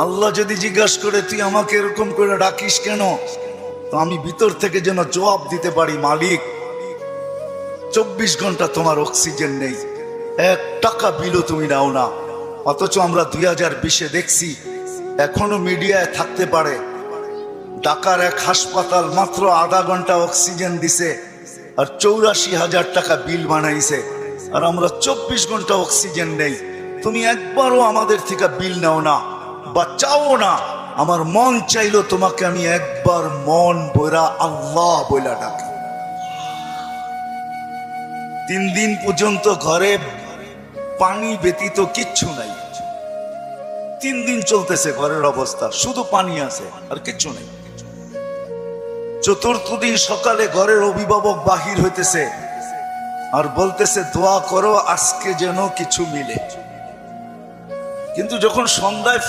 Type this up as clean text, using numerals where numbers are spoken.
আল্লাহ যদি জিজ্ঞাসা করে তুই আমাকে এরকম করে ডাকিস কেন, তো আমি ভিতর থেকে যেন জবাব দিতে পারি, মালিক 24 ঘন্টা তোমার অক্সিজেন নেই, 1 টাকা বিলও তুমি নাও না। অথচ আমরা 2020-এ দেখছি এখনো মিডিয়ায় থাকতে পারে ঢাকার এক হাসপাতাল মাত্র আধা ঘন্টা অক্সিজেন দিছে আর 84,000 টাকা বিল বানাইছে, আর আমরা 24 ঘন্টা অক্সিজেন নেই। তুমি একবারও আমাদের থেকে বিল নাও না বা চাও না। আমার মন চাইলো তোমাকে আমি একবার মন ভরা আল্লাহ বইলা ডাকি। 3 দিন পর্যন্ত ঘরে পানি ব্যতীত কিচ্ছু নাই। 3 দিন চলতেছে ঘরের অবস্থা, শুধু পানি আছে আর কিচ্ছু নেই। 4র্থ দিন সকালে ঘরের অভিভাবক বাহির হইতেছে আর বলতেছে দোয়া করো আজকে যেন কিছু মিলে। কিন্তু যখন সন্ধ্যায়